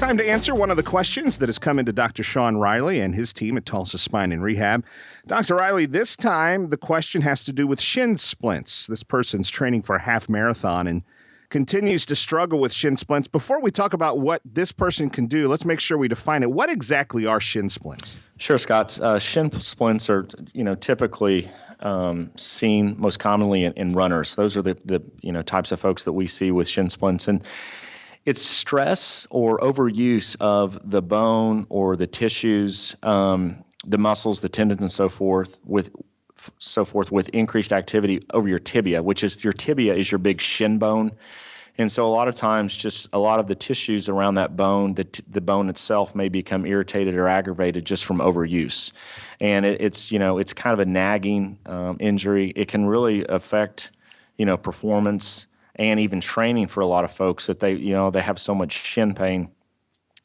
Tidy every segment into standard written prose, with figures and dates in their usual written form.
Time to answer one of the questions that has come into Dr. Sean Riley and his team at Tulsa Spine and Rehab. Dr. Riley, this time the question has to do with shin splints. This person's training for a half marathon and continues to struggle with shin splints. Before we talk about what this person can do, let's make sure we define it. What exactly are shin splints? Sure, Scott. Shin splints are, typically seen most commonly in runners. Those are the types of folks that we see with shin splints. And it's stress or overuse of the bone or the tissues, the muscles, the tendons, and so forth with increased activity over your tibia, which is your tibia is your big shin bone. And so a lot of times just a lot of the tissues around that bone, the bone itself may become irritated or aggravated just from overuse. And it's kind of a nagging injury. It can really affect, performance and even training for a lot of folks that they have so much shin pain,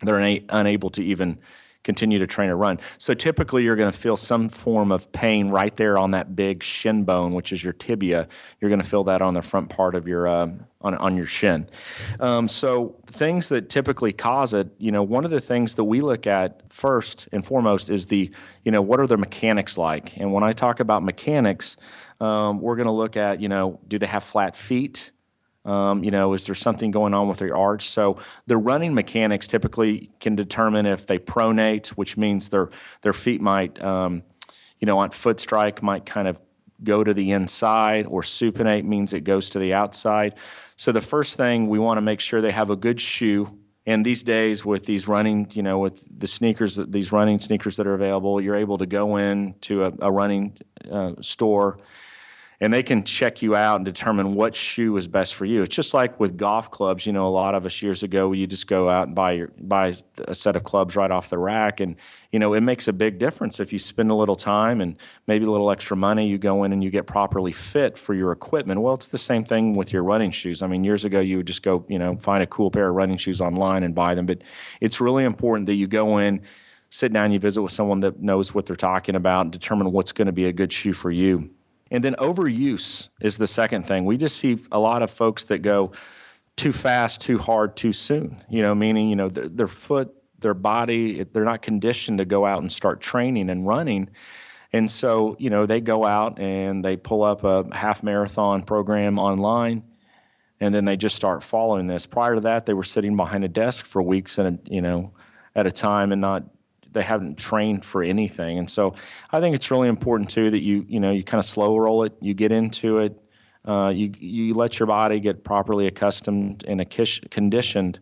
they're unable to even continue to train or run. So typically you're going to feel some form of pain right there on that big shin bone, which is your tibia. You're going to feel that on the front part of your on your shin. So things that typically cause it, one of the things that we look at first and foremost is what are the mechanics like? And when I talk about mechanics, we're going to look at, do they have flat feet? Is there something going on with their arch? So the running mechanics typically can determine if they pronate, which means their feet might, on foot strike might kind of go to the inside, or supinate means it goes to the outside. So the first thing we want to make sure they have a good shoe. And these days with these running, with the sneakers, these running sneakers that are available, you're able to go in to a running store, and they can check you out and determine what shoe is best for you. It's just like with golf clubs. A lot of us years ago, you just go out and buy a set of clubs right off the rack. And, it makes a big difference if you spend a little time and maybe a little extra money, you go in and you get properly fit for your equipment. Well, it's the same thing with your running shoes. I mean, years ago, you would just go, find a cool pair of running shoes online and buy them. But it's really important that you go in, sit down, you visit with someone that knows what they're talking about, and determine what's going to be a good shoe for you. And then overuse is the second thing. We just see a lot of folks that go too fast, too hard, too soon, meaning, their foot, their body, they're not conditioned to go out and start training and running. And so, they go out and they pull up a half marathon program online, and then they just start following this. Prior to that, they were sitting behind a desk for weeks at a time and they haven't trained for anything. And so I think it's really important too that you kind of slow roll it, you get into it, you let your body get properly accustomed and conditioned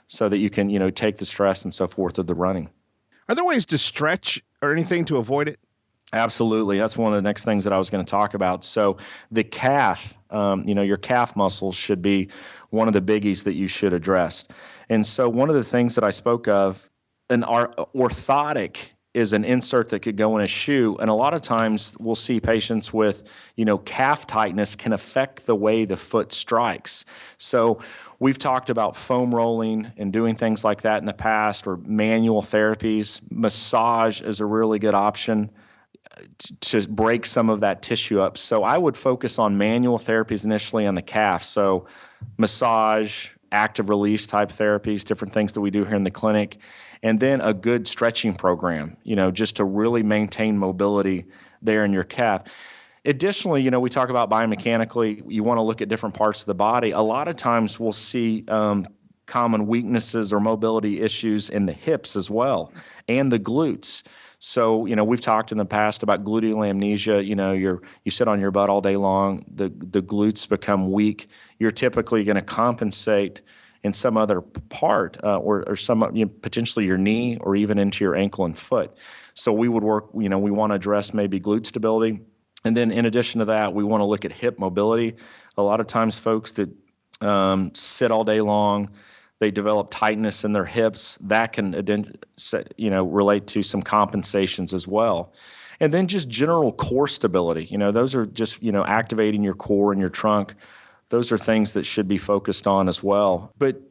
so that you can, take the stress and so forth of the running. Are there ways to stretch or anything to avoid it? Absolutely. That's one of the next things that I was going to talk about. So the calf, your calf muscles should be one of the biggies that you should address. And so one of the things that I spoke of, an orthotic is an insert that could go in a shoe. And a lot of times we'll see patients with, calf tightness can affect the way the foot strikes. So we've talked about foam rolling and doing things like that in the past, or manual therapies. Massage is a really good option to break some of that tissue up. So I would focus on manual therapies initially on the calf. So massage, active release type therapies, different things that we do here in the clinic. And then a good stretching program, just to really maintain mobility there in your calf. Additionally, we talk about biomechanically, you want to look at different parts of the body. A lot of times we'll see common weaknesses or mobility issues in the hips as well, and the glutes. So, we've talked in the past about gluteal amnesia. You sit on your butt all day long, the glutes become weak. You're typically going to compensate in some other part, or some potentially your knee or even into your ankle and foot. So we would work, we want to address maybe glute stability. And then in addition to that, we want to look at hip mobility. A lot of times folks that sit all day long, they develop tightness in their hips. That can, relate to some compensations as well. And then just general core stability. Those are just, activating your core and your trunk. Those are things that should be focused on as well. But,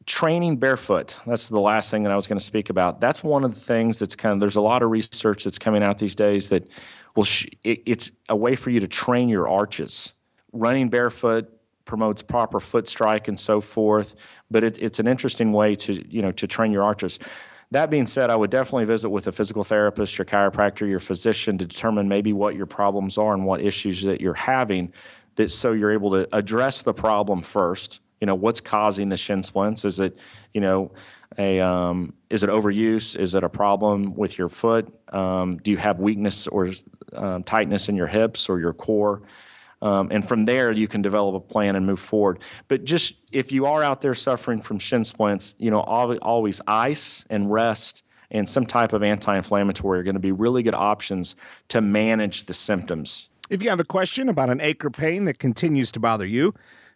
training barefoot, that's the last thing that I was going to speak about. That's one of the things that's there's a lot of research that's coming out these days that it's a way for you to train your arches. Running barefoot promotes proper foot strike and so forth. But it's an interesting way to train your arches. That being said, I would definitely visit with a physical therapist, your chiropractor, your physician to determine maybe what your problems are and what issues that you're having, so you're able to address the problem first. What's causing the shin splints? Is it, is it overuse? Is it a problem with your foot? Do you have weakness or tightness in your hips or your core? And from there, you can develop a plan and move forward. But just if you are out there suffering from shin splints, always ice and rest and some type of anti-inflammatory are going to be really good options to manage the symptoms. If you have a question about an ache or pain that continues to bother you,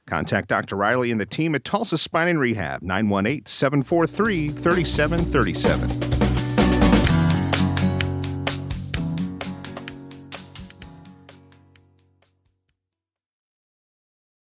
contact Dr. Riley and the team at Tulsa Spine and Rehab, 918-743-3737.